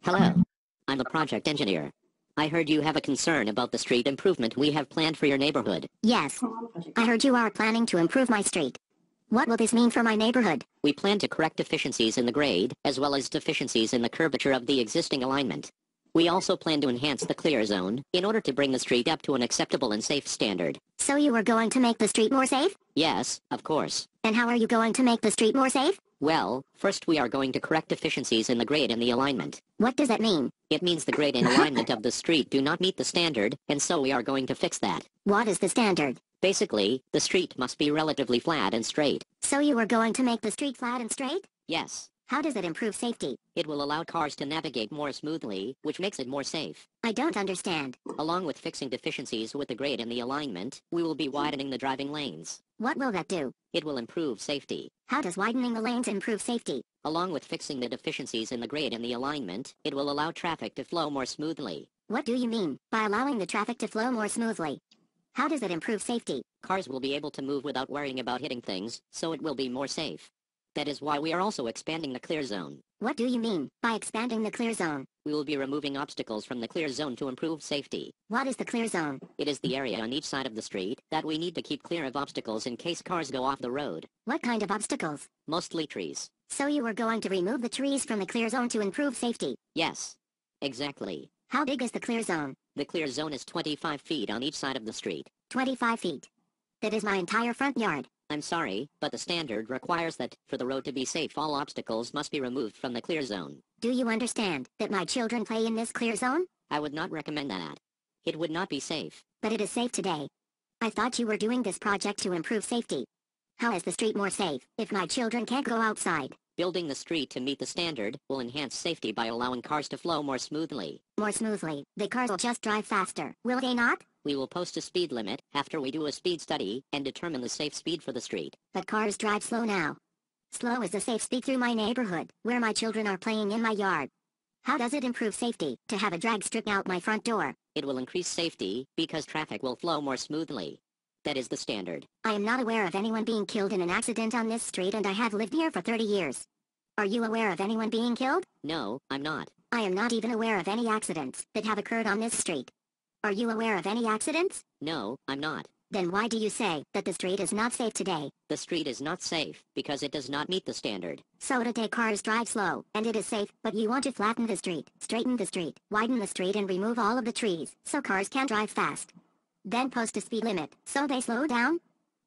Hello. I'm a project engineer. I heard you have a concern about the street improvement we have planned for your neighborhood. Yes. I heard you are planning to improve my street. What will this mean for my neighborhood? We plan to correct deficiencies in the grade, as well as deficiencies in the curvature of the existing alignment. We also plan to enhance the clear zone, in order to bring the street up to an acceptable and safe standard. So you are going to make the street more safe? Yes, of course. And how are you going to make the street more safe? Well, first we are going to correct deficiencies in the grade and the alignment. What does that mean? It means the grade and alignment of the street do not meet the standard, and so we are going to fix that. What is the standard? Basically, the street must be relatively flat and straight. So you are going to make the street flat and straight? Yes. How does it improve safety? It will allow cars to navigate more smoothly, which makes it more safe. I don't understand. Along with fixing deficiencies with the grade and the alignment, we will be widening the driving lanes. What will that do? It will improve safety. How does widening the lanes improve safety? Along with fixing the deficiencies in the grade and the alignment, it will allow traffic to flow more smoothly. What do you mean by allowing the traffic to flow more smoothly? How does it improve safety? Cars will be able to move without worrying about hitting things, so it will be more safe. That is why we are also expanding the clear zone. What do you mean by expanding the clear zone? We will be removing obstacles from the clear zone to improve safety. What is the clear zone? It is the area on each side of the street that we need to keep clear of obstacles in case cars go off the road. What kind of obstacles? Mostly trees. So you are going to remove the trees from the clear zone to improve safety? Yes. Exactly. How big is the clear zone? The clear zone is 25 feet on each side of the street. 25 feet. That is my entire front yard. I'm sorry, but the standard requires that, for the road to be safe, all obstacles must be removed from the clear zone. Do you understand that my children play in this clear zone? I would not recommend that. It would not be safe. But it is safe today. I thought you were doing this project to improve safety. How is the street more safe if my children can't go outside? Building the street to meet the standard will enhance safety by allowing cars to flow more smoothly. More smoothly, the cars will just drive faster, will they not? We will post a speed limit after we do a speed study and determine the safe speed for the street. But cars drive slow now. Slow is the safe speed through my neighborhood, where my children are playing in my yard. How does it improve safety to have a drag strip out my front door? It will increase safety because traffic will flow more smoothly. That is the standard. I am not aware of anyone being killed in an accident on this street, and I have lived here for 30 years. Are you aware of anyone being killed? No, I'm not. I am not even aware of any accidents that have occurred on this street. Are you aware of any accidents? No, I'm not. Then why do you say that the street is not safe today? The street is not safe because it does not meet the standard. So today cars drive slow, and it is safe, but you want to flatten the street, straighten the street, widen the street, and remove all of the trees, so cars can drive fast. Then post a speed limit, so they slow down?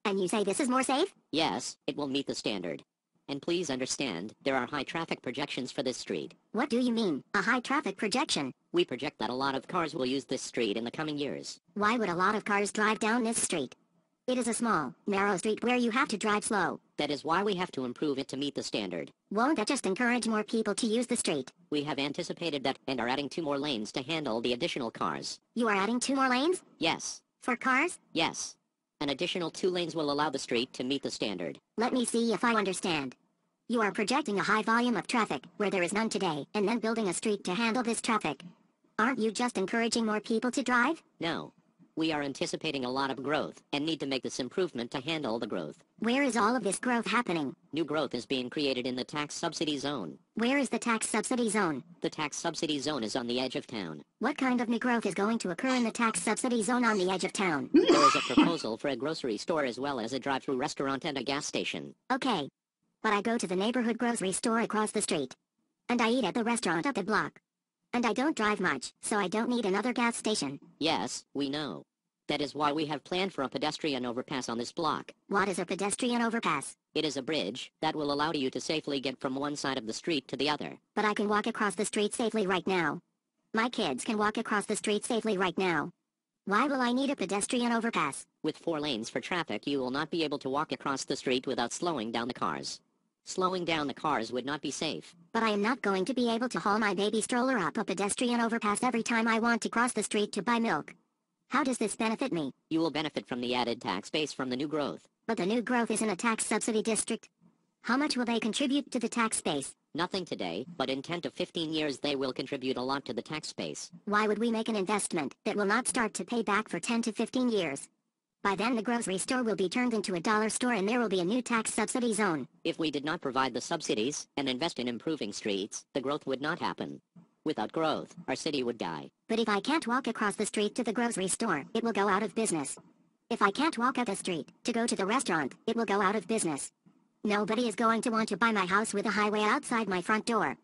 And you say this is more safe? Yes, it will meet the standard. And please understand, there are high traffic projections for this street. What do you mean, a high traffic projection? We project that a lot of cars will use this street in the coming years. Why would a lot of cars drive down this street? It is a small, narrow street where you have to drive slow. That is why we have to improve it to meet the standard. Won't that just encourage more people to use the street? We have anticipated that and are adding 2 more lanes to handle the additional cars. You are adding 2 more lanes? Yes. For cars? Yes. An additional 2 lanes will allow the street to meet the standard. Let me see if I understand. You are projecting a high volume of traffic, where there is none today, and then building a street to handle this traffic. Aren't you just encouraging more people to drive? No. We are anticipating a lot of growth, and need to make this improvement to handle the growth. Where is all of this growth happening? New growth is being created in the tax subsidy zone. Where is the tax subsidy zone? The tax subsidy zone is on the edge of town. What kind of new growth is going to occur in the tax subsidy zone on the edge of town? There is a proposal for a grocery store as well as a drive-through restaurant and a gas station. Okay. But I go to the neighborhood grocery store across the street. And I eat at the restaurant up the block. And I don't drive much, so I don't need another gas station. Yes, we know. That is why we have planned for a pedestrian overpass on this block. What is a pedestrian overpass? It is a bridge that will allow you to safely get from one side of the street to the other. But I can walk across the street safely right now. My kids can walk across the street safely right now. Why will I need a pedestrian overpass? With 4 lanes for traffic, you will not be able to walk across the street without slowing down the cars. Slowing down the cars would not be safe. But I am not going to be able to haul my baby stroller up a pedestrian overpass every time I want to cross the street to buy milk. How does this benefit me? You will benefit from the added tax base from the new growth. But the new growth is in a tax subsidy district. How much will they contribute to the tax base? Nothing today, but in 10 to 15 years they will contribute a lot to the tax base. Why would we make an investment that will not start to pay back for 10 to 15 years? By then the grocery store will be turned into a dollar store and there will be a new tax subsidy zone. If we did not provide the subsidies and invest in improving streets, the growth would not happen. Without growth, our city would die. But if I can't walk across the street to the grocery store, it will go out of business. If I can't walk up the street to go to the restaurant, it will go out of business. Nobody is going to want to buy my house with a highway outside my front door.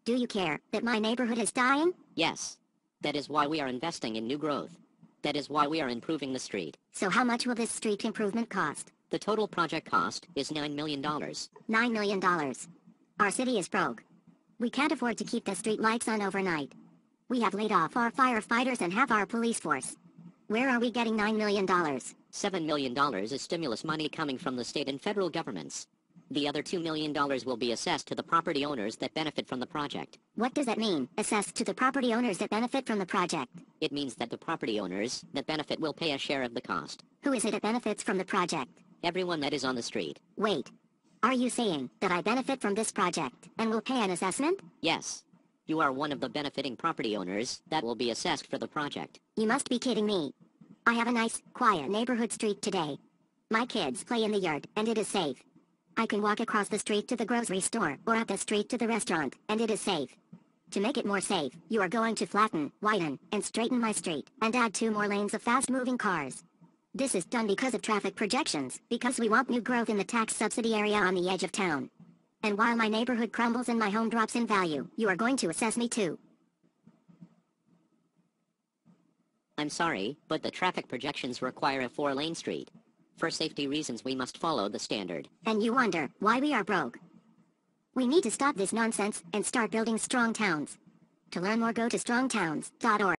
Do you care that my neighborhood is dying? Yes. That is why we are investing in new growth. That is why we are improving the street. So how much will this street improvement cost? The total project cost is $9 million. $9 million. Our city is broke. We can't afford to keep the street lights on overnight. We have laid off our firefighters and half our police force. Where are we getting $9 million? $7 million is stimulus money coming from the state and federal governments. The other $2 million will be assessed to the property owners that benefit from the project. What does that mean, assessed to the property owners that benefit from the project? It means that the property owners that benefit will pay a share of the cost. Who is it that benefits from the project? Everyone that is on the street. Wait. Are you saying that I benefit from this project and will pay an assessment? Yes. You are one of the benefiting property owners that will be assessed for the project. You must be kidding me. I have a nice, quiet neighborhood street today. My kids play in the yard, and it is safe. I can walk across the street to the grocery store or up the street to the restaurant, and it is safe. To make it more safe, you are going to flatten, widen, and straighten my street, and add 2 more lanes of fast-moving cars. This is done because of traffic projections, because we want new growth in the tax subsidy area on the edge of town. And while my neighborhood crumbles and my home drops in value, you are going to assess me too. I'm sorry, but the traffic projections require a 4-lane street. For safety reasons, we must follow the standard. And you wonder why we are broke. We need to stop this nonsense and start building strong towns. To learn more, go to strongtowns.org.